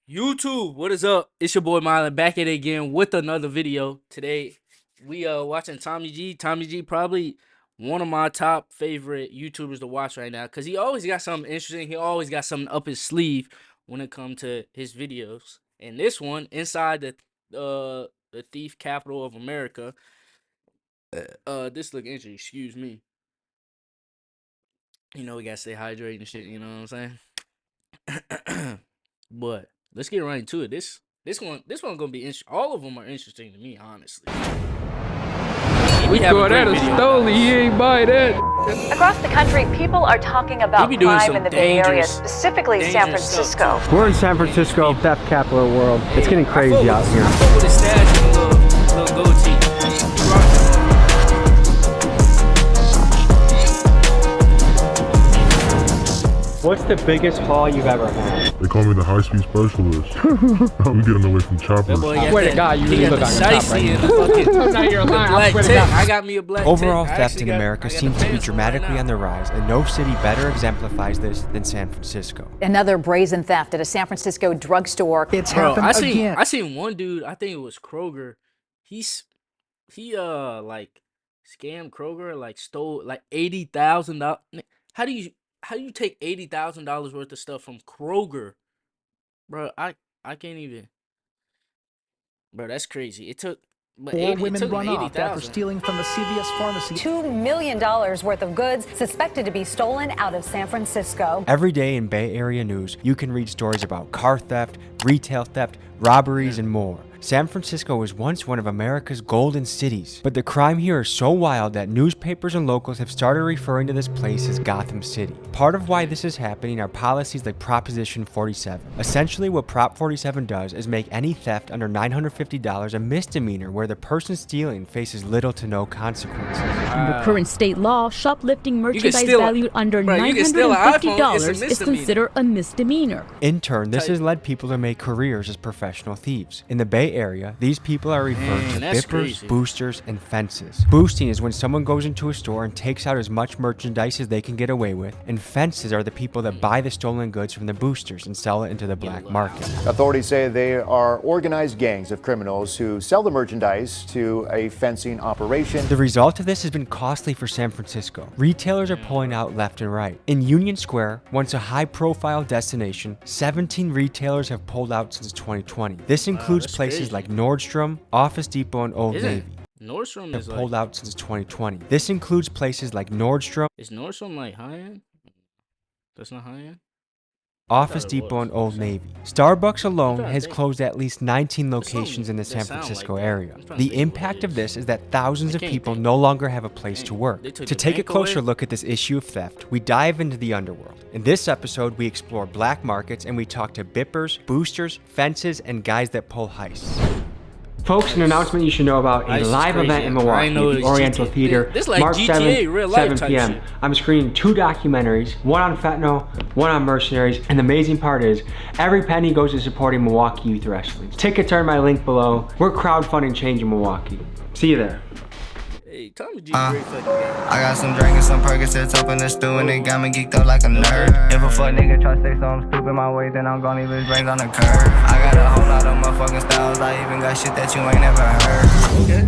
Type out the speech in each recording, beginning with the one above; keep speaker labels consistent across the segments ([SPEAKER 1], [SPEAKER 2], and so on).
[SPEAKER 1] YouTube, what is up? It's your boy Mylan back at it again with another video. Today we watching Tommy G. Tommy G probably one of my top favorite YouTubers to watch right now because he always got something interesting. He always got something up his sleeve when it comes to his videos. And this one, inside the thief capital of America. This look interesting. Excuse me. You know we gotta stay hydrated and shit. You know what I'm saying? But let's get right into it. This one gonna be interesting. All of them are interesting to me, honestly.
[SPEAKER 2] We thought that a stole. He ain't buy that.
[SPEAKER 3] Across the country, people are talking about crime in the Bay Area, specifically San Francisco.
[SPEAKER 4] We're in San Francisco, theft capital of the world. It's getting crazy out here.
[SPEAKER 1] I fuck with his stash and little goatee.
[SPEAKER 4] What's the biggest haul you've ever had?
[SPEAKER 5] They call me the high-speed specialist. I'm getting away from choppers.
[SPEAKER 2] I swear to God, you really look like a cop right now. I'm not here lying. I swear to God.
[SPEAKER 1] I got me a black
[SPEAKER 6] Overall,
[SPEAKER 1] tick.
[SPEAKER 6] theft in America seems to be dramatically on the rise, and no city better exemplifies this than San Francisco.
[SPEAKER 3] Another brazen theft at a San Francisco drugstore.
[SPEAKER 2] It's happened again.
[SPEAKER 1] I seen one dude, I think it was Kroger. He like scammed Kroger, like stole like $80,000. How do you take $80,000 worth of stuff from Kroger, bro? I can't even, bro. That's crazy. It took, but
[SPEAKER 7] Four women run off after
[SPEAKER 1] 80,000.
[SPEAKER 7] stealing from a CVS pharmacy.
[SPEAKER 3] $2 million worth of goods suspected to be stolen out of San Francisco.
[SPEAKER 6] Every day in Bay Area news, you can read stories about car theft, retail theft, robberies, and more. San Francisco was once one of America's golden cities, but the crime here is so wild that newspapers and locals have started referring to this place as Gotham City. Part of why this is happening are policies like Proposition 47. Essentially, what Prop 47 does is make any theft under $950 a misdemeanor where the person stealing faces little to no consequences.
[SPEAKER 8] Under current state law, shoplifting merchandise
[SPEAKER 1] steal
[SPEAKER 8] valued under $950 is considered a misdemeanor.
[SPEAKER 6] In turn, this has led people to make careers as professional thieves. In the Bay Area, these people are referred to
[SPEAKER 1] that's
[SPEAKER 6] bippers,
[SPEAKER 1] crazy.
[SPEAKER 6] boosters, and fences. Boosting is when someone goes into a store and takes out as much merchandise as they can get away with, and fences are the people that buy the stolen goods from the boosters and sell it into the black market.
[SPEAKER 9] Authorities say they are organized gangs of criminals who sell the merchandise to a fencing operation.
[SPEAKER 6] The result of this has been costly for San Francisco. Retailers are pulling out left and right. In Union Square, once a high-profile destination, 17 retailers have pulled out since 2020. This includes places like Nordstrom, Office Depot, and Old Navy.
[SPEAKER 1] Nordstrom
[SPEAKER 6] Have
[SPEAKER 1] is
[SPEAKER 6] pulled
[SPEAKER 1] like,
[SPEAKER 6] out since 2020. This includes places like Nordstrom,
[SPEAKER 1] is Nordstrom like high end? That's not high end.
[SPEAKER 6] Office
[SPEAKER 1] thought it
[SPEAKER 6] Depot,
[SPEAKER 1] was.
[SPEAKER 6] and Old Navy. Starbucks alone
[SPEAKER 1] trying to
[SPEAKER 6] has
[SPEAKER 1] think.
[SPEAKER 6] closed at least 19 locations
[SPEAKER 1] something
[SPEAKER 6] in the
[SPEAKER 1] that
[SPEAKER 6] San
[SPEAKER 1] sound
[SPEAKER 6] Francisco
[SPEAKER 1] like that.
[SPEAKER 6] area.
[SPEAKER 1] I'm trying to
[SPEAKER 6] The
[SPEAKER 1] think what
[SPEAKER 6] impact
[SPEAKER 1] it
[SPEAKER 6] of
[SPEAKER 1] is.
[SPEAKER 6] this is that thousands of
[SPEAKER 1] can't
[SPEAKER 6] people
[SPEAKER 1] think.
[SPEAKER 6] no longer have a place to
[SPEAKER 1] Dang,
[SPEAKER 6] work.
[SPEAKER 1] they took
[SPEAKER 6] To
[SPEAKER 1] the
[SPEAKER 6] take a
[SPEAKER 1] bank
[SPEAKER 6] closer
[SPEAKER 1] away?
[SPEAKER 6] look at this issue of theft, we dive into the underworld. In this episode, we explore black markets and we talk to bippers, boosters, fences, and guys that pull heists.
[SPEAKER 4] Folks, an announcement you should know about: a
[SPEAKER 1] Ice is
[SPEAKER 4] live
[SPEAKER 1] crazy.
[SPEAKER 4] event in
[SPEAKER 1] I
[SPEAKER 4] Milwaukee
[SPEAKER 1] know
[SPEAKER 4] at the
[SPEAKER 1] it's
[SPEAKER 4] Oriental
[SPEAKER 1] GTA.
[SPEAKER 4] Theater,
[SPEAKER 1] This like
[SPEAKER 4] March
[SPEAKER 1] GTA
[SPEAKER 4] 7th,
[SPEAKER 1] real life
[SPEAKER 4] 7
[SPEAKER 1] type
[SPEAKER 4] p.m.
[SPEAKER 1] shit.
[SPEAKER 4] I'm screening 2 documentaries, one on fentanyl, one on mercenaries, and the amazing part is, every penny goes to supporting Milwaukee youth wrestling. Tickets are in my link below. We're crowdfunding change in Milwaukee. See you there.
[SPEAKER 1] Hey, Tommy G, great fucking guy.
[SPEAKER 10] I got some drink and some Percocets up in the stew and it got me geeked up like a nerd. If a fuck nigga try to say something stupid my way, then I'm gonna leave his brains on the curb. I got a whole lot of motherfucking styles, I even got shit that you ain't never heard.
[SPEAKER 1] Okay.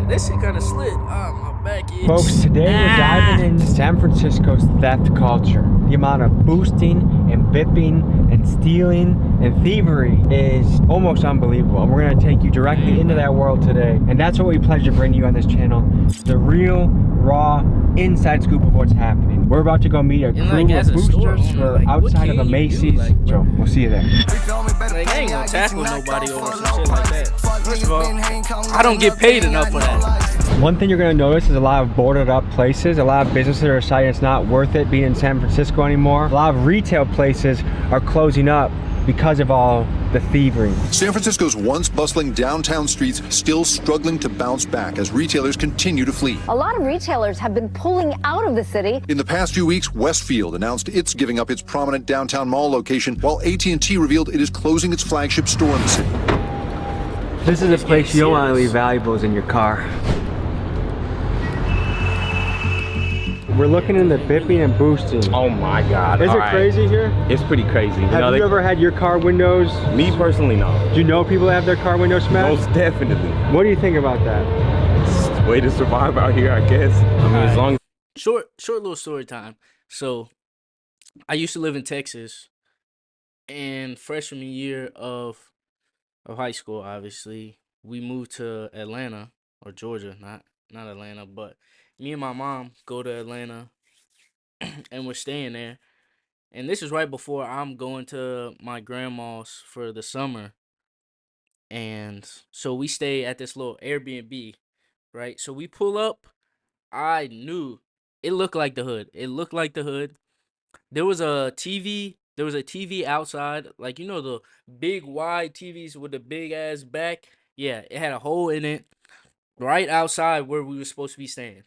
[SPEAKER 1] That shit kind of slid. My back itch.
[SPEAKER 4] Folks, today we're diving into San Francisco's theft culture. The amount of boosting and bipping and stealing and thievery is almost unbelievable. And we're going to take you directly into that world today. And that's what we pledge to bring to you on this channel. The real, raw, inside scoop of what's happening. We're about to go meet a crew
[SPEAKER 1] like, as
[SPEAKER 4] of
[SPEAKER 1] a store
[SPEAKER 4] boosters
[SPEAKER 1] owner,
[SPEAKER 4] who are
[SPEAKER 1] like, what
[SPEAKER 4] outside of
[SPEAKER 1] can
[SPEAKER 4] a
[SPEAKER 1] you do?
[SPEAKER 4] Macy's.
[SPEAKER 1] Like,
[SPEAKER 4] So, we'll see you there.
[SPEAKER 1] Like, I ain't gonna tackle nobody over some shit like that. First of all, I don't get paid enough for that.
[SPEAKER 4] One thing you're going to notice is a lot of boarded up places. A lot of businesses are deciding it's not worth it being in San Francisco anymore. A lot of retail places are closing up because of all the thievery.
[SPEAKER 11] San Francisco's once bustling downtown streets still struggling to bounce back as retailers continue to flee.
[SPEAKER 3] A lot of retailers have been pulling out of the city.
[SPEAKER 11] In the past few weeks, Westfield announced it's giving up its prominent downtown mall location, while AT&T revealed it is closing its flagship store in the city.
[SPEAKER 4] This is a place you don't want to leave valuables in your car. We're looking in the bipping and boosting.
[SPEAKER 12] Oh my God.
[SPEAKER 4] Is it crazy here?
[SPEAKER 12] It's pretty crazy.
[SPEAKER 4] Have you ever had your car windows?
[SPEAKER 12] Me personally, no.
[SPEAKER 4] Do you know people that have their car windows smashed?
[SPEAKER 12] Most definitely.
[SPEAKER 4] What do you think about that?
[SPEAKER 12] It's the way to survive out here, I guess. I mean, as long as...
[SPEAKER 1] Short little story time. So, I used to live in Texas, and freshman year of high school, obviously, we moved to Atlanta, or Georgia, not Atlanta, but me and my mom go to Atlanta, and we're staying there. And this is right before I'm going to my grandma's for the summer. And so we stay at this little Airbnb, right? So we pull up. I knew it looked like the hood. It looked like the hood. There was a TV. There was a TV outside, like, you know, the big wide TVs with the big ass back. Yeah, it had a hole in it right outside where we were supposed to be staying.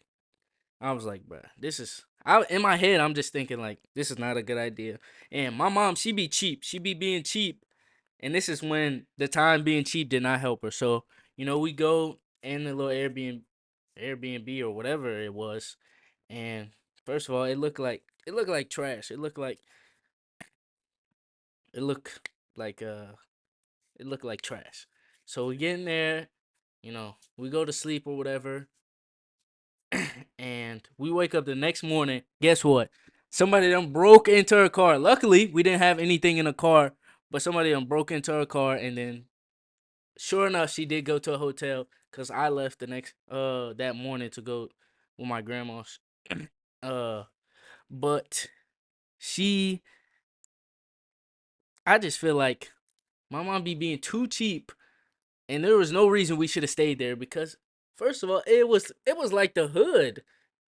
[SPEAKER 1] I was like, bruh, this is... in my head, I'm just thinking, like, this is not a good idea. And my mom, she be cheap. She be being cheap. And this is when the time being cheap did not help her. So, you know, we go in the little Airbnb or whatever it was. And first of all, it looked like trash. It looked like trash. So we get in there, you know, we go to sleep or whatever. And we wake up the next morning. Guess what? Somebody done broke into her car. Luckily, we didn't have anything in the car, but somebody done broke into her car. And then, sure enough, she did go to a hotel because I left the next that morning to go with my grandma's. But I just feel like my mom be being too cheap, and there was no reason we should have stayed there because, first of all, it was like the hood.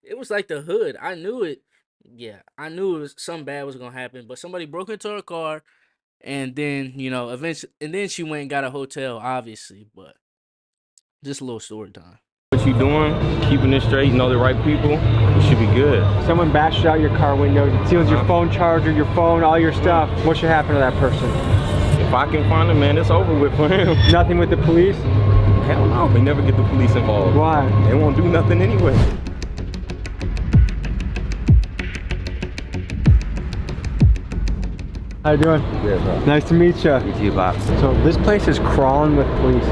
[SPEAKER 1] It was like the hood. I knew it. Yeah, I knew something bad was gonna happen. But somebody broke into her car, and then, you know, eventually, and then she went and got a hotel, obviously. But just a little story time.
[SPEAKER 12] What you doing? Keeping it straight. Know the right people. You should be good.
[SPEAKER 4] Someone bashes out your car windows. It steals your phone charger, your phone, all your stuff. What should happen to that person?
[SPEAKER 12] If I can find him, man, it's over with for him.
[SPEAKER 4] Nothing with the police?
[SPEAKER 12] Hell no. They never get the police involved.
[SPEAKER 4] Why?
[SPEAKER 12] They won't do nothing anyway.
[SPEAKER 4] How you doing?
[SPEAKER 13] Good, bro.
[SPEAKER 4] Nice to meet you.
[SPEAKER 13] You too, Bob.
[SPEAKER 4] So this place is crawling with police.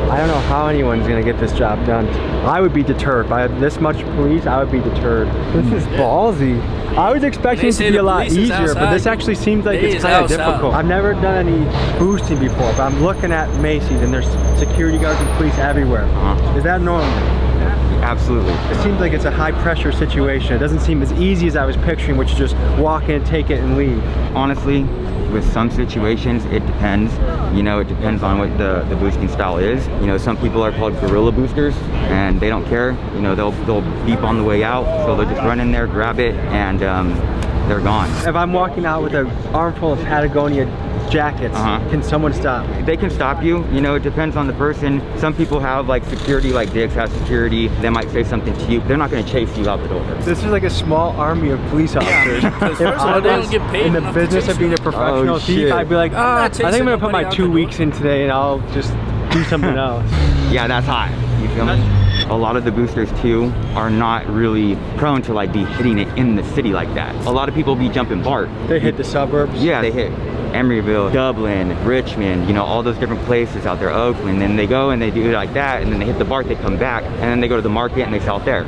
[SPEAKER 4] I don't know how anyone's gonna get this job done. I would be deterred. By this much police, I would be deterred. This is ballsy. I was expecting it to be a lot easier, but this actually seems like it's kind of difficult. I've never done any boosting before, but I'm looking at Macy's and there's security guards and police everywhere. Is that normal?
[SPEAKER 13] Absolutely.
[SPEAKER 4] It seems like it's a high pressure situation. It doesn't seem as easy as I was picturing, which is just walk in, take it, and leave.
[SPEAKER 13] Honestly, with some situations, it depends. You know, it depends on what the boosting style is. You know, some people are called guerrilla boosters, and they don't care. You know, they'll beep on the way out, so they'll just run in there, grab it, and they're gone.
[SPEAKER 4] If I'm walking out with an armful of Patagonia jackets, can someone stop?
[SPEAKER 13] They can stop you. You know, it depends on the person. Some people have like security, like Diggs has security. They might say something to you. They're not going to chase you out the door.
[SPEAKER 4] This is like a small army of police officers.
[SPEAKER 1] First of all, they don't get paid
[SPEAKER 4] in the business of being a professional thief, I'd be like, I think I'm going to put my 2 weeks in today and I'll just do something else.
[SPEAKER 13] Yeah, that's high. You feel me? A lot of the boosters too are not really prone to like be hitting it in the city like that. A lot of people be jumping BART.
[SPEAKER 4] They hit the suburbs?
[SPEAKER 13] Yeah, they hit Emeryville, Dublin, Richmond, you know, all those different places out there, Oakland. Then they go and they do it like that, and then they hit the BART, they come back, and then they go to the market and they sell it there.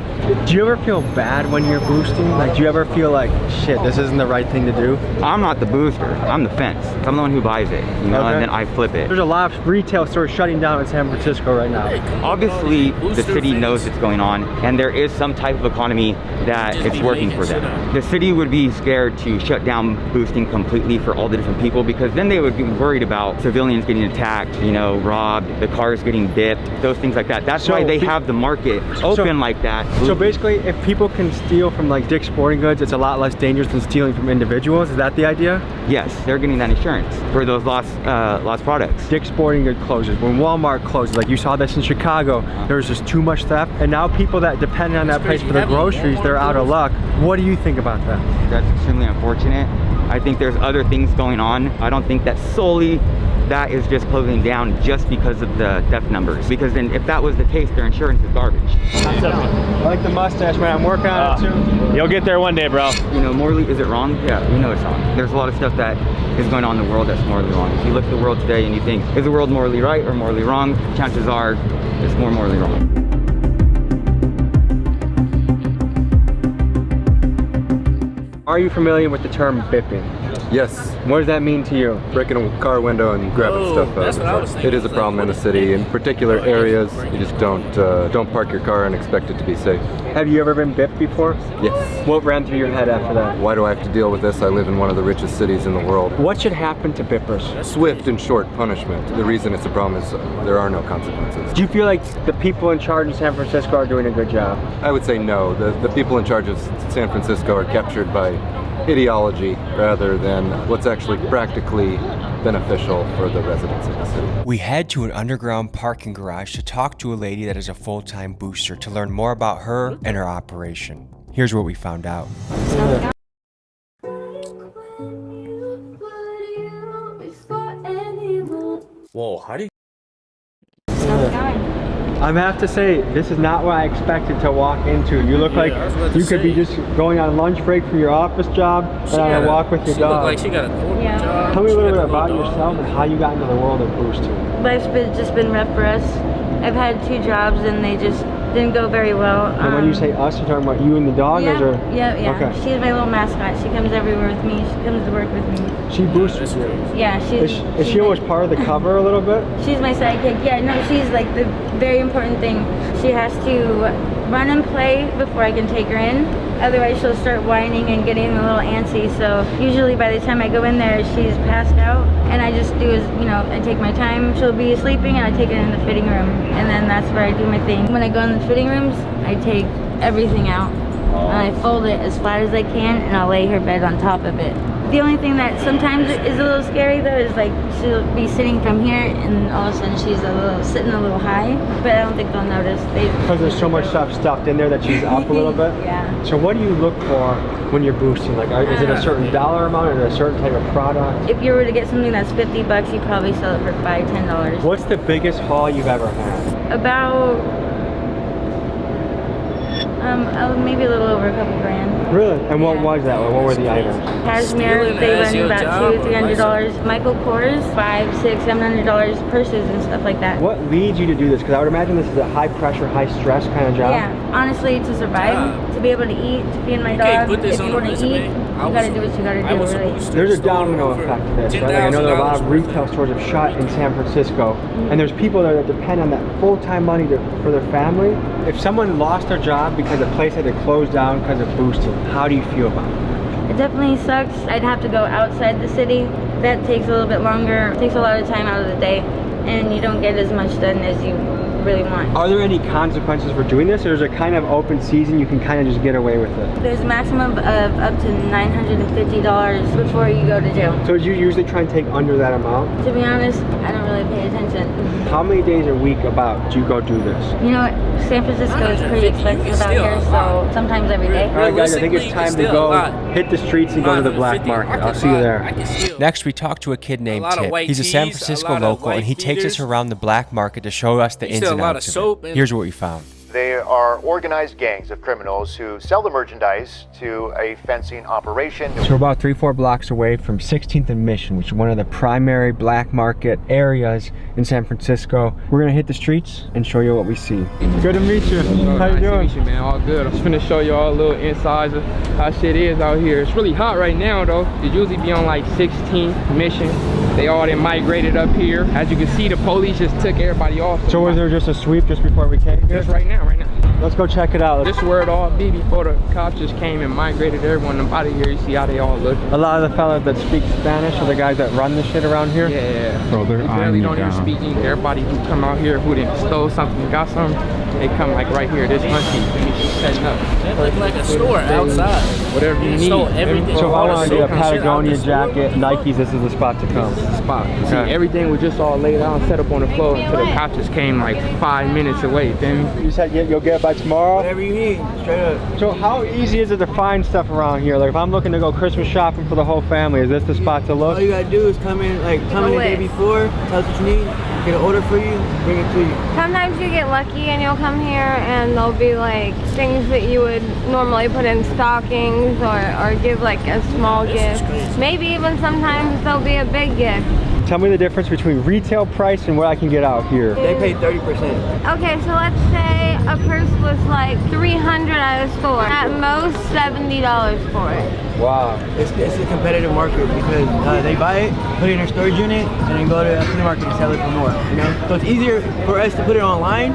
[SPEAKER 4] Do you ever feel bad when you're boosting? Like, do you ever feel like, shit, this isn't the right thing to do?
[SPEAKER 13] I'm not the booster, I'm the fence. I'm the one who buys it, you know, and then I flip it.
[SPEAKER 4] There's a lot of retail stores shutting down in San Francisco right now.
[SPEAKER 13] Obviously, the city knows it's going on, and there is some type of economy that it's working for them. The city would be scared to shut down boosting completely for all the different people, because then they would be worried about civilians getting attacked, you know, robbed, the cars getting bipped, those things like that. That's why they have the market open like that.
[SPEAKER 4] So basically, if people can steal from like Dick's Sporting Goods, it's a lot less dangerous than stealing from individuals. Is that the idea?
[SPEAKER 13] Yes, they're getting that insurance for those lost products.
[SPEAKER 4] Dick's Sporting Goods closes. When Walmart closes, like you saw this in Chicago, there was just too much theft, and now people that depend on that place for their groceries, they're out of luck. What do you think about that?
[SPEAKER 13] That's extremely unfortunate. I think there's other things going on. I don't think that solely that is just closing down just because of the theft numbers. Because then if that was the case, their insurance is garbage.
[SPEAKER 4] I like the mustache, man. I'm working on it too.
[SPEAKER 12] You'll get there one day, bro.
[SPEAKER 13] You know, morally, is it wrong? Yeah, we know it's wrong. There's a lot of stuff that is going on in the world that's morally wrong. If you look at the world today and you think, is the world morally right or morally wrong? Chances are it's more morally wrong.
[SPEAKER 4] Are you familiar with the term bipping?
[SPEAKER 14] Yes.
[SPEAKER 4] What does that mean to you?
[SPEAKER 14] Breaking a car window and grabbing stuff
[SPEAKER 1] that's what I was
[SPEAKER 14] out.
[SPEAKER 1] thinking.
[SPEAKER 14] It is a problem in the city. In particular areas, you just don't park your car and expect it to be safe.
[SPEAKER 4] Have you ever been bipped before?
[SPEAKER 14] Yes.
[SPEAKER 4] What ran through your head after that?
[SPEAKER 14] Why do I have to deal with this? I live in one of the richest cities in the world.
[SPEAKER 4] What should happen to bippers?
[SPEAKER 14] Swift and short punishment. The reason it's a problem is there are no consequences.
[SPEAKER 4] Do you feel like the people in charge in San Francisco are doing a good job?
[SPEAKER 14] I would say no. The people in charge of San Francisco are captured by ideology rather than what's actually practically beneficial for the residents of the city.
[SPEAKER 6] We head to an underground parking garage to talk to a lady that is a full-time booster to learn more about her and her operation. Here's what we found out.
[SPEAKER 1] Whoa, how do you...
[SPEAKER 4] I have to say, this is not what I expected to walk into. You look like you could be just going on lunch break from your office job and on a walk with your
[SPEAKER 1] She
[SPEAKER 4] dog.
[SPEAKER 1] look like she got a corporate job.
[SPEAKER 4] Tell me a little bit about yourself and how you got into the world of boosting.
[SPEAKER 15] Life's just been rough for us. I've had 2 jobs and they just didn't go very well.
[SPEAKER 4] And when you say us, you're talking about you and the dog?
[SPEAKER 15] Yeah,
[SPEAKER 4] or?
[SPEAKER 15] yeah.
[SPEAKER 4] Okay.
[SPEAKER 15] She's my little mascot. She comes everywhere with me. She comes to work with me.
[SPEAKER 4] She boosters you?
[SPEAKER 15] Yeah,
[SPEAKER 4] Is she almost part of the cover a little bit?
[SPEAKER 15] She's my sidekick. Yeah, no, she's like the very important thing. She has to run and play before I can take her in. Otherwise, she'll start whining and getting a little antsy. So usually by the time I go in there, she's passed out. And I just do is, I take my time. She'll be sleeping and I take her in the fitting room. And then that's where I do my thing. When I go in the fitting rooms, I take everything out. And I fold it as flat as I can and I'll lay her bed on top of it. The only thing that sometimes is a little scary though is like she'll be sitting from here and all of a sudden she's sitting a little high, but I don't think they'll notice.
[SPEAKER 4] Because there's so much stuff stuffed in there that she's up a little bit?
[SPEAKER 15] Yeah.
[SPEAKER 4] So what do you look for when you're boosting? Like, is it a certain dollar amount or a certain type of product?
[SPEAKER 15] If you were to get something that's $50, you probably sell it for $5, $10.
[SPEAKER 4] What's the biggest haul you've ever had?
[SPEAKER 15] About maybe a little over a couple grand.
[SPEAKER 4] Really? And what was that? What were the items?
[SPEAKER 15] Cashmere, they run about $200, $300. Michael Kors, $500, $600, $700. Purses and stuff like that.
[SPEAKER 4] What leads you to do this? Because I would imagine this is a high pressure, high stress kind of job.
[SPEAKER 15] Yeah, honestly, to survive, to be able to eat, to feed my dog. If you want to eat, you gotta do what you gotta do. Really.
[SPEAKER 4] There's a domino effect to this. Right? Like I know that a lot of retail stores have shut in San Francisco, and there's people there that depend on that full-time money for their family. If someone lost their job because a place had to close down because of boosting, how do you feel about it?
[SPEAKER 15] It definitely sucks. I'd have to go outside the city. That takes a little bit longer. It takes a lot of time out of the day, and you don't get as much done as you really want.
[SPEAKER 4] Are there any consequences for doing this, or is it kind of open season, you can kind of just get away with it?
[SPEAKER 15] There's a maximum of up to $950 before you go to jail.
[SPEAKER 4] So do you usually try and take under that amount?
[SPEAKER 15] To be honest, I don't really pay attention.
[SPEAKER 4] How many days a week about do you go do this?
[SPEAKER 15] You know what? San Francisco is pretty expensive out here, so sometimes every day.
[SPEAKER 4] Alright guys, I think it's time to go hit the streets and go to the black market. I'll see you there.
[SPEAKER 6] Next, we talk to a kid named Tip. He's a San Francisco local and he takes us around the black market to show us the ins and outs of it. Here's what we found.
[SPEAKER 9] They are organized gangs of criminals who sell the merchandise to a fencing operation.
[SPEAKER 4] So we're about 3-4 blocks away from 16th and Mission, which is one of the primary black market areas in San Francisco. We're gonna hit the streets and show you what we see. Good to meet you. How you doing?
[SPEAKER 2] Nice to meet you, man. All good. I'm just gonna show you all a little insides of how shit is out here. It's really hot right now though. It usually be on like 16th Mission. They all then migrated up here. As you can see, the police just took everybody off.
[SPEAKER 4] So was there just a sweep just before we came here?
[SPEAKER 2] Just right now.
[SPEAKER 4] Let's go check it out.
[SPEAKER 2] This is where it all be before the cops just came and migrated everyone up out of here. You see how they all look.
[SPEAKER 4] A lot of the fellas that speak Spanish are the guys that run the shit around here?
[SPEAKER 2] Yeah.
[SPEAKER 12] Bro, they're
[SPEAKER 2] they barely don't even speak English. Everybody who come out here who done stole something, got something, they come like right here. This auntie, she's setting up.
[SPEAKER 1] It's like a store outside.
[SPEAKER 2] Whatever you need.
[SPEAKER 1] So everything.
[SPEAKER 4] So if I want to get a Patagonia
[SPEAKER 1] shit out
[SPEAKER 4] jacket, Nikes, this is the spot to come.
[SPEAKER 2] Spot. See, everything was just all laid out and set up on the floor until the cops just came like 5 minutes away. Then
[SPEAKER 4] You said you'll get it by tomorrow?
[SPEAKER 16] Whatever you need, straight up.
[SPEAKER 4] So how easy is it to find stuff around here? Like if I'm looking to go Christmas shopping for the whole family, is this the spot to look?
[SPEAKER 16] All you gotta do is come in the day before, tell us what you need, get an order for you, bring it to you.
[SPEAKER 17] Sometimes you get lucky and you'll come here and there'll be like things that you would normally put in stockings or give like a small gift. Maybe even sometimes there'll be a big gift.
[SPEAKER 4] Tell me the difference between retail price and what I can get out here.
[SPEAKER 16] They pay 30%.
[SPEAKER 17] Okay, so let's say a purse was like $300 at a store. At most $70 for it.
[SPEAKER 4] Wow.
[SPEAKER 16] It's a competitive market because they buy it, put it in their storage unit, and then go to the flea market and sell it for more. You know, so it's easier for us to put it online,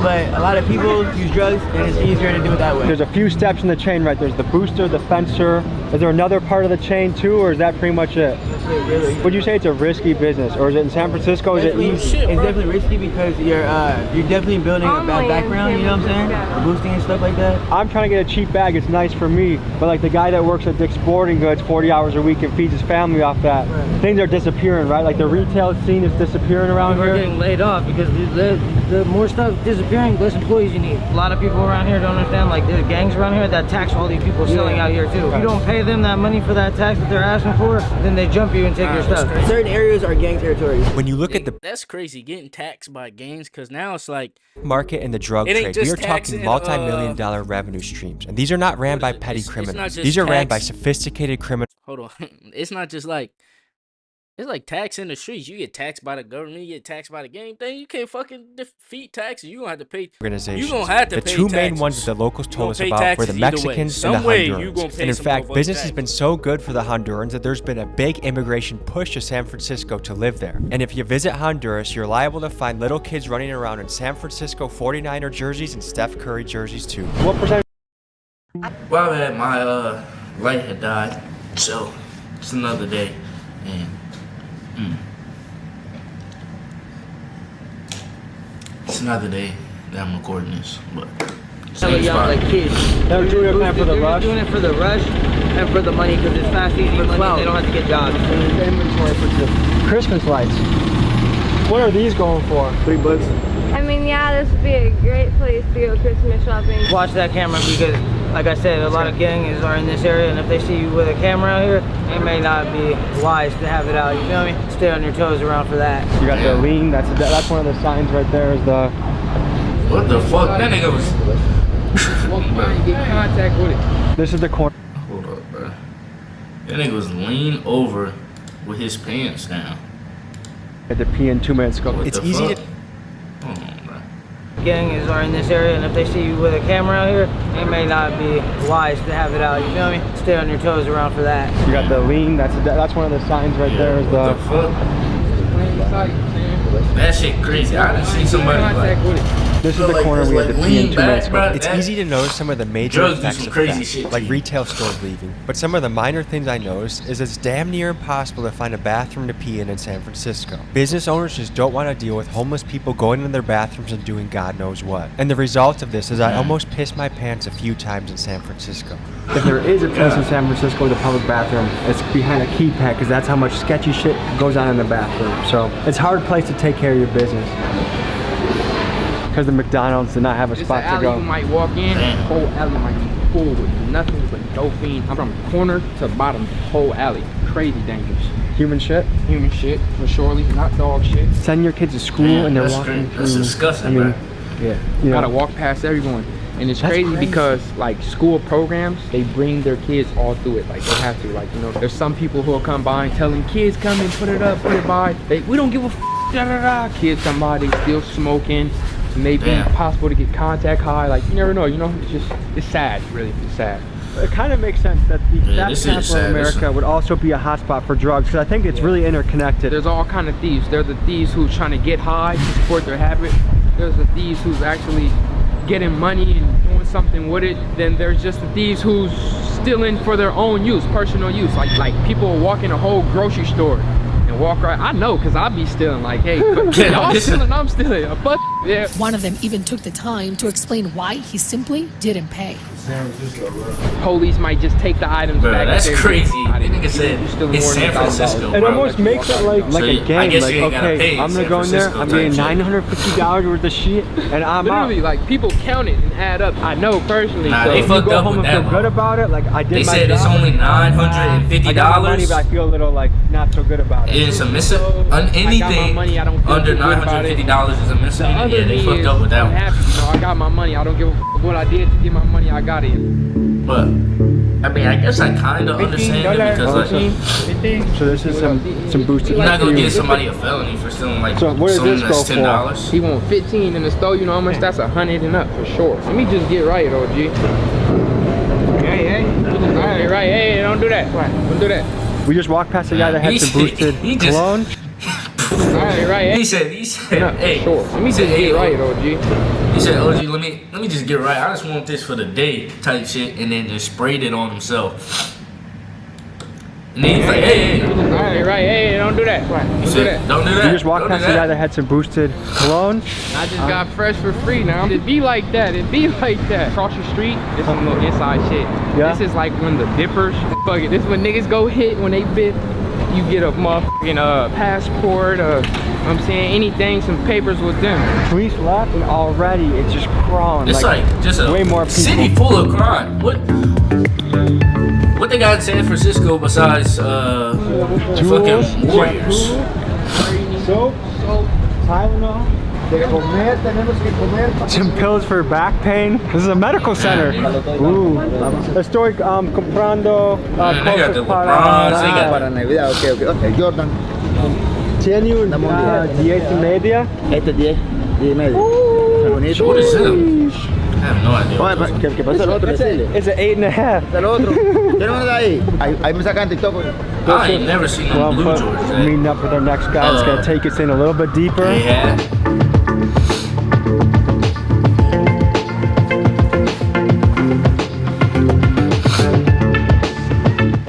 [SPEAKER 16] but a lot of people use drugs, and it's easier to do it that way.
[SPEAKER 4] There's a few steps in the chain, right? There's the booster, the fencer. Is there another part of the chain too, or is that pretty much it?
[SPEAKER 16] That's it, really.
[SPEAKER 4] Would you say it's a risky business, or is it in San Francisco? Is it easy?
[SPEAKER 16] It's definitely risky because you're definitely building a bad background. You know what I'm saying? Boosting and stuff like that.
[SPEAKER 4] I'm trying to get a cheap bag. It's nice for me, but like the guy that works at Dick's Sporting Goods 40 hours a week and feeds his family off that, things are disappearing, right? Like the retail scene is disappearing around here.
[SPEAKER 16] We're getting laid off because the more stuff disappearing, less employees you need. A lot of people around here don't understand. Like there's gangs around here that tax all these people selling out here too. If you don't pay them that money for that tax that they're asking for, then they jump you and take your stuff. Certain areas are gang territory.
[SPEAKER 6] When you look at the
[SPEAKER 1] That's crazy, getting taxed by gangs, because now it's like
[SPEAKER 6] market and the drug
[SPEAKER 1] it ain't
[SPEAKER 6] trade, we
[SPEAKER 1] just
[SPEAKER 6] are talking
[SPEAKER 1] taxing,
[SPEAKER 6] multi-million-dollar revenue streams, and these are not ran by petty criminals.
[SPEAKER 1] just
[SPEAKER 6] These are ran by
[SPEAKER 1] tax-
[SPEAKER 6] sophisticated criminals.
[SPEAKER 1] hold on. It's not just like it's like tax in the streets. You get taxed by the government, you get taxed by the gang thing. You can't fucking defeat taxes. You gonna have to pay.
[SPEAKER 6] Organizations.
[SPEAKER 1] You gonna have to
[SPEAKER 6] the
[SPEAKER 1] pay
[SPEAKER 6] two
[SPEAKER 1] taxes.
[SPEAKER 6] main ones that the locals
[SPEAKER 1] You
[SPEAKER 6] told
[SPEAKER 1] gonna
[SPEAKER 6] us
[SPEAKER 1] pay
[SPEAKER 6] about were the
[SPEAKER 1] taxes either way.
[SPEAKER 6] Mexicans and the
[SPEAKER 1] Some way you
[SPEAKER 6] Hondurans.
[SPEAKER 1] gonna pay
[SPEAKER 6] And in
[SPEAKER 1] some
[SPEAKER 6] fact,
[SPEAKER 1] motherfucking
[SPEAKER 6] business has
[SPEAKER 1] taxes.
[SPEAKER 6] been so good for the Hondurans that there's been a big immigration push to San Francisco to live there. And if you visit Honduras, you're liable to find little kids running around in San Francisco 49er jerseys and Steph Curry jerseys too.
[SPEAKER 4] What percent?
[SPEAKER 1] Well, man, my light had died, so it's another day, and it's another day that I'm recording this, but
[SPEAKER 16] Hella young, like kids.
[SPEAKER 4] They were doing it for the rush.
[SPEAKER 16] Doing it for the rush and for the money because it's fast, easy money. They don't have to get jobs.
[SPEAKER 4] Inventory for the Christmas lights. What are these going for? $3.
[SPEAKER 17] I mean, yeah, this would be a great place to go Christmas shopping.
[SPEAKER 16] Watch that camera because, like I said, a lot of gangs are in this area, and if they see you with a camera out here, it may not be wise to have it out. You feel me? Stay on your toes around for that.
[SPEAKER 4] You got the lean. That's one of the signs right there. Is the
[SPEAKER 1] what the fuck? That nigga was.
[SPEAKER 2] get contact with it.
[SPEAKER 4] This is the corner.
[SPEAKER 1] Hold up, bro. That nigga was lean over with his pants down.
[SPEAKER 4] At the pee in 2 minutes ago.
[SPEAKER 1] What
[SPEAKER 6] It's
[SPEAKER 1] the
[SPEAKER 6] easy
[SPEAKER 1] fuck?
[SPEAKER 6] to
[SPEAKER 1] Hold on, bro.
[SPEAKER 16] Gangs are in this area, and if they see you with a camera out here, it may not be wise to have it out. You feel me? Stay on your toes around for that.
[SPEAKER 4] You got the lean. That's one of the signs right there. Is
[SPEAKER 1] What the
[SPEAKER 4] the
[SPEAKER 1] fuck? That shit crazy. I done seen somebody like.
[SPEAKER 4] This is the
[SPEAKER 1] like
[SPEAKER 4] corner
[SPEAKER 1] this,
[SPEAKER 4] we had
[SPEAKER 1] like,
[SPEAKER 4] to pee in
[SPEAKER 1] lean
[SPEAKER 4] 2 minutes
[SPEAKER 1] back,
[SPEAKER 4] ago.
[SPEAKER 1] bro.
[SPEAKER 6] It's
[SPEAKER 1] That-
[SPEAKER 6] easy to notice some of the major
[SPEAKER 1] Drugs do
[SPEAKER 6] effects
[SPEAKER 1] some
[SPEAKER 6] of
[SPEAKER 1] crazy
[SPEAKER 6] theft,
[SPEAKER 1] shit to
[SPEAKER 6] like
[SPEAKER 1] you.
[SPEAKER 6] retail stores leaving. But some of the minor things I noticed is it's damn near impossible to find a bathroom to pee in San Francisco. Business owners just don't want to deal with homeless people going in their bathrooms and doing God knows what. And the result of this is I almost pissed my pants a few times in San Francisco.
[SPEAKER 4] If there is a place in San Francisco with a public bathroom, it's behind a keypad because that's how much sketchy shit goes on in the bathroom. So it's a hard place to take care of your business. Because the McDonald's did not have a
[SPEAKER 2] It's
[SPEAKER 4] spot
[SPEAKER 2] an alley
[SPEAKER 4] to go.
[SPEAKER 2] you might walk in, the whole alley might be full with nothing but dope fiend. I'm from corner to bottom, whole alley. Crazy dangerous.
[SPEAKER 4] Human shit?
[SPEAKER 2] Human shit, for surely, not dog shit.
[SPEAKER 4] Send your kids to school and they're walking through.
[SPEAKER 1] That's disgusting,
[SPEAKER 4] I mean,
[SPEAKER 1] bro.
[SPEAKER 2] Yeah,
[SPEAKER 4] you
[SPEAKER 2] gotta
[SPEAKER 4] know.
[SPEAKER 2] walk past everyone. And it's
[SPEAKER 4] That's
[SPEAKER 2] crazy
[SPEAKER 4] crazy.
[SPEAKER 2] because like school programs, they bring their kids all through it. Like they have to, like, you know, there's some people who will come by and telling kids come and put it up, put it by. We don't give a da da da. Kids come by, they still smoking. It may be possible to get contact high. Like you never know, you know, it's sad, really, it's sad.
[SPEAKER 4] It kind of makes sense that the
[SPEAKER 1] Yeah,
[SPEAKER 4] theft
[SPEAKER 1] this is
[SPEAKER 4] capital of
[SPEAKER 1] sad.
[SPEAKER 4] America would also be a hotspot for drugs because I think it's really interconnected.
[SPEAKER 2] There's all kind of thieves. There's the thieves who's trying to get high to support their habit. There's the thieves who's actually getting money and doing something with it. Then there's just the thieves who's stealing for their own use, personal use. Like people will walk in a whole grocery store and walk right. I know, cause I be stealing. Like, hey, y'all stealing, I'm stealing. But yeah.
[SPEAKER 18] One of them even took the time to explain why he simply didn't pay.
[SPEAKER 2] Police might just take the items
[SPEAKER 1] Bro,
[SPEAKER 2] back.
[SPEAKER 1] that's
[SPEAKER 2] if
[SPEAKER 1] crazy.
[SPEAKER 2] they're-
[SPEAKER 1] The nigga said it's San Francisco,
[SPEAKER 4] It
[SPEAKER 1] bro.
[SPEAKER 4] almost makes it like
[SPEAKER 1] So
[SPEAKER 4] a
[SPEAKER 1] I
[SPEAKER 4] game.
[SPEAKER 1] guess
[SPEAKER 4] Like,
[SPEAKER 1] you ain't gotta
[SPEAKER 4] okay,
[SPEAKER 1] pay
[SPEAKER 4] I'm
[SPEAKER 1] San
[SPEAKER 4] gonna go in there.
[SPEAKER 1] Francisco
[SPEAKER 4] I'm
[SPEAKER 1] type
[SPEAKER 4] getting
[SPEAKER 1] shit.
[SPEAKER 4] $950 worth of shit, and I'm out.
[SPEAKER 2] Literally, like people count it and add up. I know personally.
[SPEAKER 1] Nah,
[SPEAKER 2] so
[SPEAKER 1] they
[SPEAKER 2] if you
[SPEAKER 1] fucked
[SPEAKER 2] go
[SPEAKER 1] up
[SPEAKER 2] home
[SPEAKER 1] with
[SPEAKER 2] and
[SPEAKER 1] that
[SPEAKER 2] feel
[SPEAKER 1] one.
[SPEAKER 4] Good about it. Like I did
[SPEAKER 1] They
[SPEAKER 4] my
[SPEAKER 1] said
[SPEAKER 4] job.
[SPEAKER 1] it's only $950.
[SPEAKER 4] I got my money, but I feel a little like not so good about it.
[SPEAKER 1] It's a
[SPEAKER 2] I
[SPEAKER 1] anything
[SPEAKER 2] money, I don't feel
[SPEAKER 1] under
[SPEAKER 2] too good about it.
[SPEAKER 1] $950 is a misdemeanor.
[SPEAKER 2] Other
[SPEAKER 1] Yeah, they
[SPEAKER 2] me
[SPEAKER 1] fucked
[SPEAKER 2] is,
[SPEAKER 1] up with that
[SPEAKER 2] I'm
[SPEAKER 1] one.
[SPEAKER 2] happy, you know, I got my money. I don't give a f what I did to get my money. I got it.
[SPEAKER 1] But I mean, I guess I kind of understand it because like
[SPEAKER 4] So this is some boosted.
[SPEAKER 1] you're not gonna give somebody a felony for stealing like
[SPEAKER 4] So what does
[SPEAKER 1] something
[SPEAKER 4] this
[SPEAKER 1] that's
[SPEAKER 4] go for?
[SPEAKER 1] $10.
[SPEAKER 2] He want 15 in the store. You know how much? That's 100 and up for sure. Let me just get right, OG. Hey, all right, hey, don't do that. Don't do that.
[SPEAKER 4] We just walked past a guy that had some boosted cologne.
[SPEAKER 2] Right.
[SPEAKER 1] He said, hey,
[SPEAKER 2] sure. Let me
[SPEAKER 1] he said,
[SPEAKER 2] just
[SPEAKER 1] hey,
[SPEAKER 2] get right, OG.
[SPEAKER 1] He said, OG, let me just get right. I just want this for the day type shit, and then just sprayed it on himself. And then he's like, hey.
[SPEAKER 2] Right, hey, don't do that.
[SPEAKER 1] He said, don't do that.
[SPEAKER 4] We just walked past a guy that had some boosted cologne.
[SPEAKER 2] I just got fresh for free now. It be like that. Across the street, this some little inside shit.
[SPEAKER 4] Yeah.
[SPEAKER 2] This is like when the dippers, fuck it. This is when niggas go hit when they bit. You get a motherfucking passport, I'm saying anything, some papers with them.
[SPEAKER 4] Police left and already it's just crawling.
[SPEAKER 1] It's like just a
[SPEAKER 4] way more people.
[SPEAKER 1] city full of crime. What they got in San Francisco besides fucking warriors?
[SPEAKER 4] Soap, Tylenol. Some pills for back pain. This is a medical center. Ooh. Estoy comprando cosas para
[SPEAKER 18] Navidad. Okay. Jordan.
[SPEAKER 4] ¿Tiene 10 y media?
[SPEAKER 18] Este 10 y media. Bonito.
[SPEAKER 1] What is it? I have no idea.
[SPEAKER 18] Oye, ¿qué pasa el otro? Decirle.
[SPEAKER 4] It's an 8.5.
[SPEAKER 18] El otro. ¿Tiene uno de ahí? Ahí me sacan TikTok.
[SPEAKER 1] I ain't never seen them blue George.
[SPEAKER 4] Meeting up with our next guy. It's gonna take us in a little bit deeper.
[SPEAKER 1] Yeah.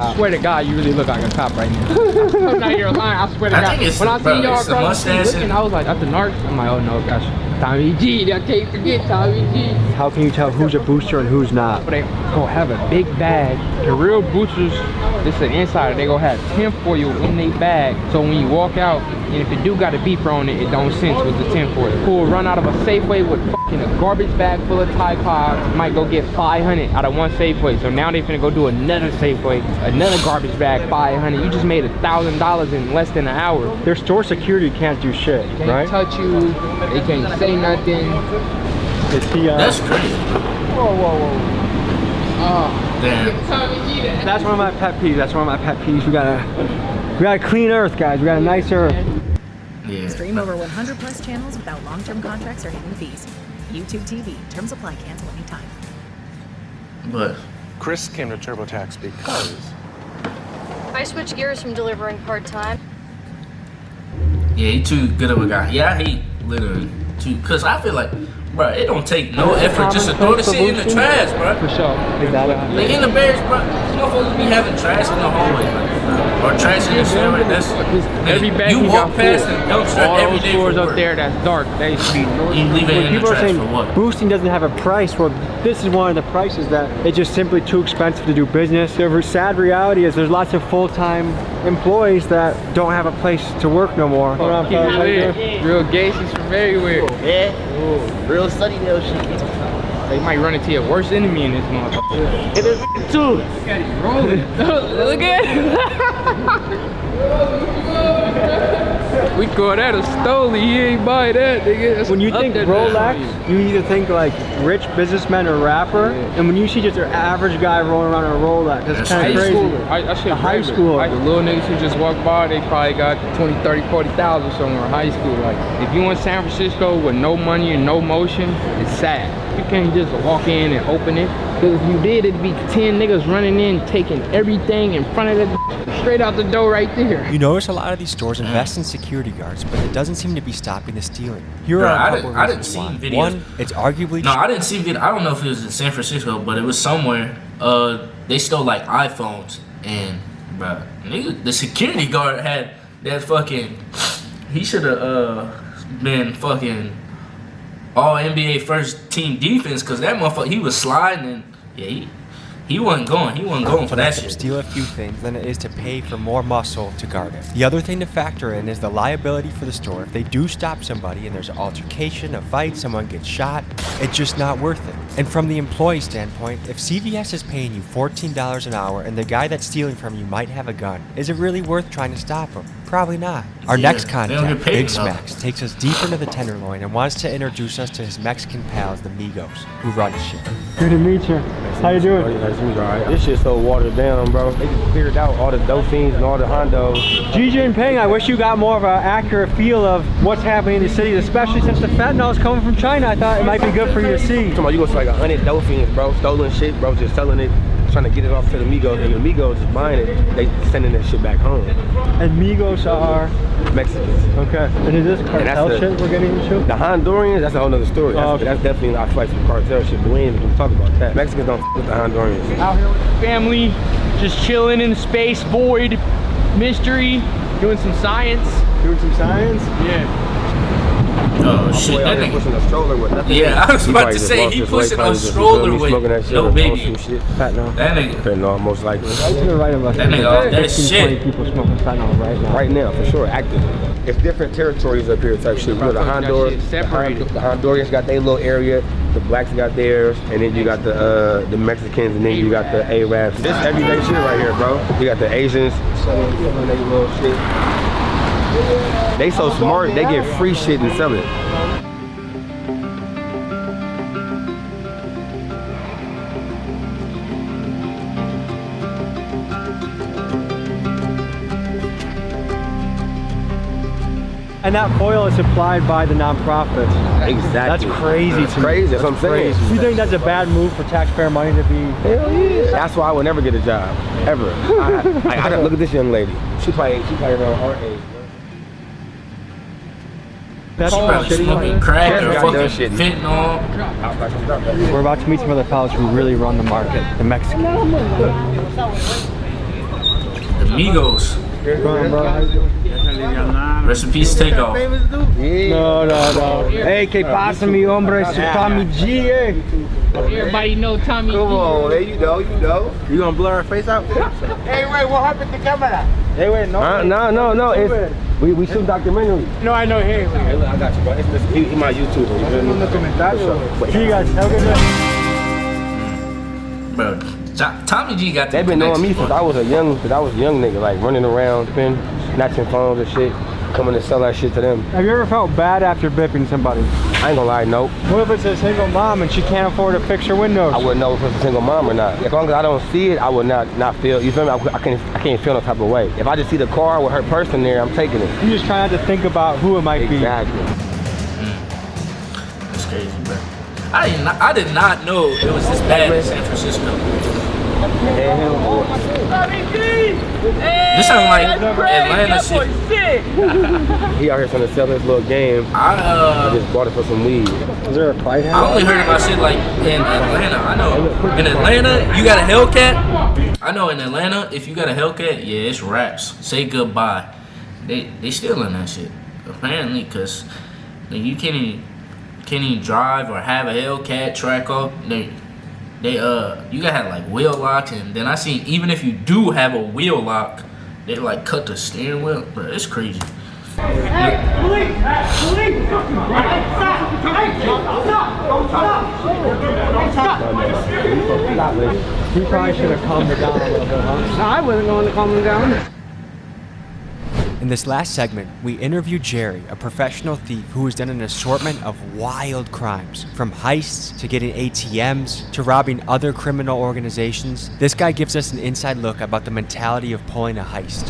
[SPEAKER 2] I swear to God, you really look like a cop right now. I'm not here lying. I swear to God. When I see y'all across the street looking, I was like, that's the narc. I'm like, oh no, gosh. Tommy G, I can't forget Tommy G.
[SPEAKER 4] How can you tell who's a booster and who's not?
[SPEAKER 2] They go have a big bag. The real boosters, this is an insider, they go have 10 for you in their bag. So when you walk out, and if it do got a beeper on it, it don't sense with the 10 for you. Who will run out of a Safeway with fucking a garbage bag full of Tide Pods, might go get 500 out of one Safeway. So now they finna go do another Safeway, another garbage bag, 500. You just made $1,000 in less than an hour.
[SPEAKER 4] Their store security can't do shit,
[SPEAKER 2] They can't
[SPEAKER 4] right?
[SPEAKER 2] touch you, they can't say nothing.
[SPEAKER 4] Is he,
[SPEAKER 1] That's crazy.
[SPEAKER 2] Whoa.
[SPEAKER 1] Damn.
[SPEAKER 4] That's one of my pet peeves. That's one of my pet peeves. We got a clean earth, guys. We got a nice earth.
[SPEAKER 1] Yeah.
[SPEAKER 19] Stream over 100 plus channels without long-term contracts or hidden fees. YouTube TV. Terms apply. Cancel anytime.
[SPEAKER 1] But
[SPEAKER 20] Chris came to TurboTax because
[SPEAKER 17] I switched gears from delivering part-time.
[SPEAKER 1] yeah, he too good of a guy. Yeah, I hate littering too, cause I feel like, bro, it don't take no effort just to throw the shit in the trash, bro.
[SPEAKER 2] For sure.
[SPEAKER 1] Like in the Bears, bro, these motherfuckers be having trash in the hallway, or trash in the shower. That's
[SPEAKER 2] every bag
[SPEAKER 1] you walk past the dumpster
[SPEAKER 2] all
[SPEAKER 1] every
[SPEAKER 2] those
[SPEAKER 1] day
[SPEAKER 2] stores
[SPEAKER 1] for
[SPEAKER 2] up
[SPEAKER 1] work.
[SPEAKER 2] there that's dark. They should be.
[SPEAKER 1] You leave it in the
[SPEAKER 4] People are
[SPEAKER 1] trash
[SPEAKER 4] saying
[SPEAKER 1] for what?
[SPEAKER 4] boosting doesn't have a price. Well, this is one of the prices that it's just simply too expensive to do business. The sad reality is there's lots of full-time employees that don't have a place to work no more. Hold on, fellas. How you doing?
[SPEAKER 2] Real gangsters from everywhere.
[SPEAKER 18] Yeah. Real sunny little shit.
[SPEAKER 2] They might run into your worst enemy in this motherfucker.
[SPEAKER 18] It is too.
[SPEAKER 2] Look at him rolling. Look at him. We call that a stoley. He ain't buy that, nigga. That's
[SPEAKER 4] When you
[SPEAKER 2] up
[SPEAKER 4] think
[SPEAKER 2] there,
[SPEAKER 4] Rolex, you either think like rich businessman or rapper, and when you see just an average guy rolling around in a Rolex, that's kind of crazy.
[SPEAKER 2] I should
[SPEAKER 4] A high school.
[SPEAKER 2] Like the little niggas who just walk by, they probably got 20, 30, 40,000 somewhere in high school. Like if you in San Francisco with no money and no motion, it's sad. You can't just walk in and open it. Because if you did, it'd be 10 niggas running in, taking everything in front of the straight out the door right there.
[SPEAKER 6] You notice a lot of these stores invest in security guards, but it doesn't seem to be stopping the stealing. Here
[SPEAKER 1] Bro,
[SPEAKER 6] are a
[SPEAKER 1] I
[SPEAKER 6] couple
[SPEAKER 1] didn't
[SPEAKER 6] reasons
[SPEAKER 1] see
[SPEAKER 6] why.
[SPEAKER 1] videos.
[SPEAKER 6] One, it's arguably
[SPEAKER 1] No, I didn't see video. I don't know if it was in San Francisco, but it was somewhere. They stole like iPhones, and bro, nigga, the security guard had that fucking. He should have been fucking all NBA first team defense, cause that motherfucker, he was sliding and Yeah, he wasn't going. He wasn't going for that shit.
[SPEAKER 6] Steal a few things than it is to pay for more muscle to guard it. The other thing to factor in is the liability for the store. If they do stop somebody and there's an altercation, a fight, someone gets shot, it's just not worth it. And from the employee standpoint, if CVS is paying you $14 an hour and the guy that's stealing from you might have a gun, is it really worth trying to stop him? Probably not. Our next contact, Big Smacks, takes us deeper into the Tenderloin and wants to introduce us to his Mexican pals, the Migos, who run the shit.
[SPEAKER 2] Good to meet you. How you doing?
[SPEAKER 12] This shit's so watered down, bro. They just cleared out all the Dauphins and all the Hondos.
[SPEAKER 2] Xi Jinping, I wish you got more of an accurate feel of what's happening in the cities, especially since the fentanyl is coming from China. I thought it might be good for you to see.
[SPEAKER 12] You go to like 100 Dauphins, bro, stolen shit, bro, just selling it, trying to get it off to the Migos, and the Migos is buying it, they sending that shit back home.
[SPEAKER 2] And Migos are
[SPEAKER 12] Mexicans.
[SPEAKER 2] Okay. And is this cartel shit we're getting into?
[SPEAKER 12] The Hondurians, that's a whole nother story. That's definitely not fight some cartel shit, but we ain't even talk about that. Mexicans don't f with the Hondurians.
[SPEAKER 2] Out here with the family, just chilling in the space void, mystery, doing some science. Doing some science? Yeah.
[SPEAKER 1] Oh shit, that nigga
[SPEAKER 12] pushing a stroller with nothing.
[SPEAKER 1] Yeah, I was about to say he pushing a stroller with no baby.
[SPEAKER 12] Fentanyl.
[SPEAKER 1] That nigga.
[SPEAKER 12] Fentanyl, most likely.
[SPEAKER 2] I was gonna write about
[SPEAKER 1] that nigga off that
[SPEAKER 2] 15,
[SPEAKER 1] shit.
[SPEAKER 2] 20 people smoking fentanyl right now.
[SPEAKER 12] Right now, for sure, active. It's different territories up here type shit. You know, the Hondurians got their little area, the blacks got theirs, and then you got the Mexicans, and then you got the Arabs. This everyday shit right here, bro. You got the Asians selling their little shit. They so smart, they get free shit and sell it.
[SPEAKER 2] And that foil is supplied by the nonprofits.
[SPEAKER 12] Exactly.
[SPEAKER 2] That's crazy to me.
[SPEAKER 12] Crazy, that's what I'm saying.
[SPEAKER 2] You think that's a bad move for taxpayer money to be?
[SPEAKER 12] Hell yeah. That's why I would never get a job, ever. I look at this young lady. She probably around our age.
[SPEAKER 1] That's probably smoking crack or fucking fentanyl.
[SPEAKER 2] We're about to meet some other fellas who really run the market, the Mexicans.
[SPEAKER 1] The Migos. Rest in peace, Takeoff.
[SPEAKER 2] No. Hey, que pasa, mi hombre? It's Tommy G, eh?
[SPEAKER 8] Everybody know Tommy G.
[SPEAKER 18] Come on, there you know.
[SPEAKER 12] You gonna blur her face out?
[SPEAKER 18] Hey, wait, what happened to camera?
[SPEAKER 2] Hey, wait, no.
[SPEAKER 12] No. We shoot documentary.
[SPEAKER 2] No, I know. Hey,
[SPEAKER 12] look, I got you, bro. He my YouTuber. You feel me?
[SPEAKER 2] See you guys. Have a good day.
[SPEAKER 1] Bro, Tommy G got.
[SPEAKER 12] They've been knowing me since I was a young nigga, like running around, snatching phones and shit, coming to sell that shit to them.
[SPEAKER 2] Have you ever felt bad after bipping somebody?
[SPEAKER 12] I ain't gonna lie, nope.
[SPEAKER 2] What if it's a single mom and she can't afford to fix her windows?
[SPEAKER 12] I wouldn't know if it's a single mom or not. As long as I don't see it, I would not feel. You feel me? I can't feel no type of way. If I just see the car with her purse in there, I'm taking it.
[SPEAKER 2] You just try not to think about who it might be.
[SPEAKER 12] Exactly.
[SPEAKER 1] That's crazy, bro. I did not know it was this bad in San Francisco. This sounds like Atlanta shit.
[SPEAKER 12] He out here trying to sell his little game. I just bought it for some weed.
[SPEAKER 2] Is there a fight?
[SPEAKER 1] I only heard about shit like in Atlanta. I know in Atlanta you got a Hellcat. I know in Atlanta if you got a Hellcat, yeah, it's raps. Say goodbye. They stealing that shit apparently because you can't even drive or have a Hellcat track off. You gotta have like wheel locks, and then I seen even if you do have a wheel lock, they like cut the steering wheel. Bro, it's crazy.
[SPEAKER 2] He probably should have calmed her down a little bit, huh?
[SPEAKER 16] No, I wasn't going to calm him down.
[SPEAKER 6] In this last segment, we interview Jerry, a professional thief who has done an assortment of wild crimes, from heists to getting ATMs to robbing other criminal organizations. This guy gives us an inside look about the mentality of pulling a heist.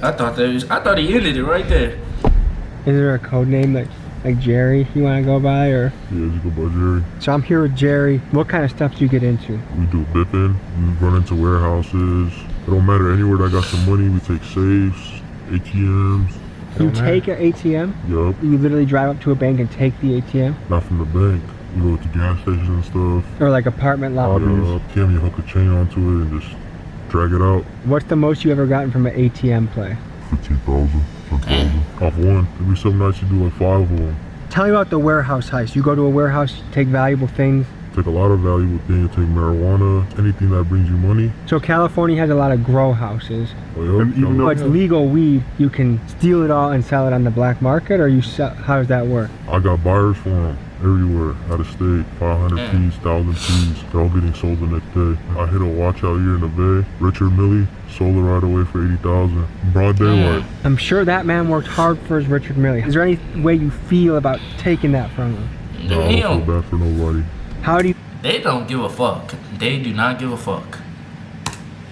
[SPEAKER 1] I thought he ended it right there.
[SPEAKER 2] Is there a code name like Jerry you want to go by, or?
[SPEAKER 5] Yeah, just go by Jerry.
[SPEAKER 2] So I'm here with Jerry. What kind of stuff do you get into?
[SPEAKER 5] We do bipping, we run into warehouses. It don't matter, anywhere that got some money, we take safes, ATMs.
[SPEAKER 2] You take an ATM?
[SPEAKER 5] Yup.
[SPEAKER 2] You literally drive up to a bank and take the ATM?
[SPEAKER 5] Not from the bank. We go to gas stations and stuff.
[SPEAKER 2] Or like apartment lobbies?
[SPEAKER 5] Cam, you hook a chain onto it and just drag it out.
[SPEAKER 2] What's the most you ever gotten from an ATM play?
[SPEAKER 5] 15,000. Off one. Every some nights you do like 5 of them.
[SPEAKER 2] Tell me about the warehouse heist. You go to a warehouse, take valuable things.
[SPEAKER 5] Take a lot of valuable things. Take marijuana, anything that brings you money.
[SPEAKER 2] So California has a lot of grow houses.
[SPEAKER 5] Oh, yeah.
[SPEAKER 2] Even though it's legal weed, you can steal it all and sell it on the black market, or how does that work?
[SPEAKER 5] I got buyers for them everywhere, out of state. 500 piece, 1,000 piece. They're all getting sold the next day. I hit a watch out here in the Bay. Richard Milley sold it right away for 80,000. Broad daylight.
[SPEAKER 2] I'm sure that man worked hard for his Richard Milley. Is there any way you feel about taking that from him?
[SPEAKER 5] No, I don't feel bad for nobody.
[SPEAKER 2] How do you...
[SPEAKER 1] They don't give a fuck. They do not give a fuck.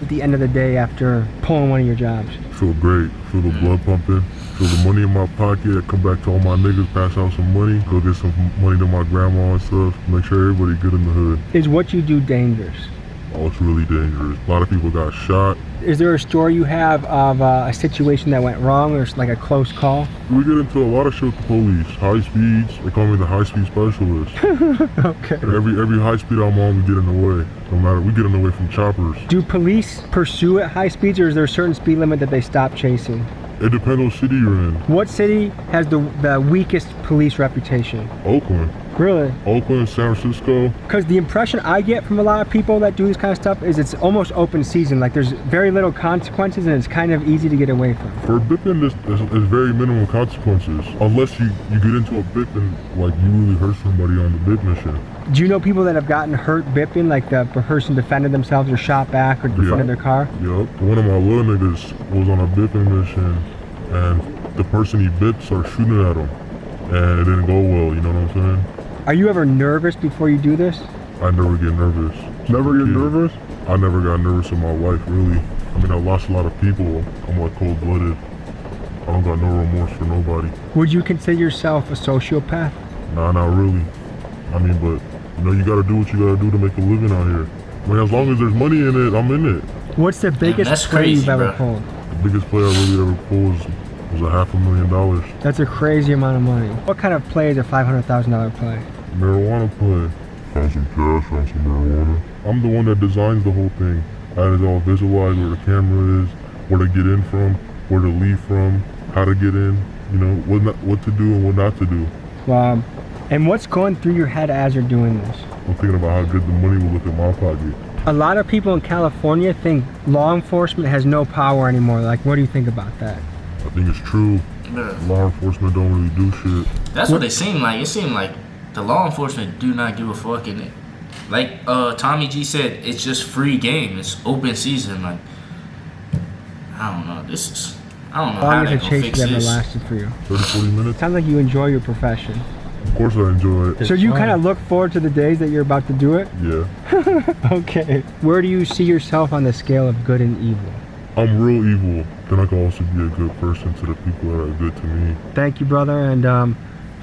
[SPEAKER 2] At the end of the day, after pulling one of your jobs?
[SPEAKER 5] Feel great. Feel the blood pumping. Feel the money in my pocket. Come back to all my niggas, pass out some money. Go get some money to my grandma and stuff. Make sure everybody good in the hood.
[SPEAKER 2] Is what you do dangerous?
[SPEAKER 5] Oh, it's really dangerous. A lot of people got shot.
[SPEAKER 2] Is there a story you have of a situation that went wrong or like a close call?
[SPEAKER 5] We get into a lot of shit with the police. High speeds. They call me the high speed specialist.
[SPEAKER 2] Okay.
[SPEAKER 5] Every high speed I'm on, we get in the way. No matter, we get in the way from choppers.
[SPEAKER 2] Do police pursue at high speeds, or is there a certain speed limit that they stop chasing?
[SPEAKER 5] It depends on city you're in.
[SPEAKER 2] What city has the weakest police reputation?
[SPEAKER 5] Oakland.
[SPEAKER 2] Really?
[SPEAKER 5] Oakland, San Francisco.
[SPEAKER 2] Because the impression I get from a lot of people that do this kind of stuff is it's almost open season. Like there's very little consequences and it's kind of easy to get away from.
[SPEAKER 5] For a bipping, there's very minimal consequences. Unless you get into a bipping, like you really hurt somebody on the bip mission.
[SPEAKER 2] Do you know people that have gotten hurt bipping, like the person defended themselves or shot back or defended their car?
[SPEAKER 5] Yep. One of my little niggas was on a bipping mission and the person he bipped started shooting at him. And it didn't go well, you know what I'm saying?
[SPEAKER 2] Are you ever nervous before you do this?
[SPEAKER 5] I never get nervous.
[SPEAKER 2] Never get nervous?
[SPEAKER 5] I never got nervous in my life, really. I mean, I lost a lot of people. I'm like cold-blooded. I don't got no remorse for nobody.
[SPEAKER 2] Would you consider yourself a sociopath?
[SPEAKER 5] Nah, not really. I mean, but, you know, you gotta do what you gotta do to make a living out here. I mean, as long as there's money in it, I'm in it.
[SPEAKER 2] What's the biggest play you've ever pulled?
[SPEAKER 5] The biggest play I really ever pulled was $500,000.
[SPEAKER 2] That's a crazy amount of money. What kind of play is a $500,000 play?
[SPEAKER 5] Marijuana play. Found some cash, found some marijuana. I'm the one that designs the whole thing. I had it all visualized where the camera is, where to get in from, where to leave from, how to get in, you know, what to do and what not to do.
[SPEAKER 2] Wow. And what's going through your head as you're doing this?
[SPEAKER 5] I'm thinking about how good the money will look in my pocket.
[SPEAKER 2] A lot of people in California think law enforcement has no power anymore. Like, what do you think about that?
[SPEAKER 5] I think it's true. Yeah. Law enforcement don't really do shit.
[SPEAKER 1] That's what they seem like. It seemed like the law enforcement do not give a fuck in it. Like Tommy G said, it's just free game. It's open season. Like, I don't know. I don't know how they're gonna fix this.
[SPEAKER 2] Never lasted for you.
[SPEAKER 5] 30-40 minutes.
[SPEAKER 2] Sounds like you enjoy your profession.
[SPEAKER 5] Of course I enjoy it.
[SPEAKER 2] So you kind of look forward to the days that you're about to do it?
[SPEAKER 5] Yeah.
[SPEAKER 2] Okay. Where do you see yourself on the scale of good and evil?
[SPEAKER 5] I'm real evil. Then I can also be a good person to the people that are good to me.
[SPEAKER 2] Thank you, brother, and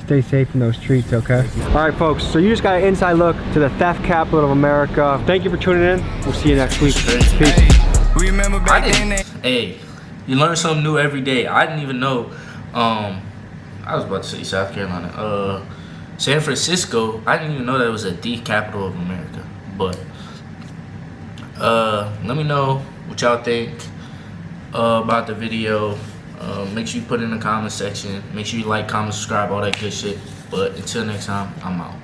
[SPEAKER 2] stay safe in those streets, okay? All right, folks, so you just got an inside look to the theft capital of America. Thank you for tuning in. We'll see you next week. Peace.
[SPEAKER 1] Remember back then. Hey, you learn something new every day. I didn't even know, I was about to say South Carolina. San Francisco, I didn't even know that it was a thief capital of America. But let me know what y'all think about the video. Make sure you put it in the comment section. Make sure you like, comment, subscribe, all that good shit. But until next time, I'm out.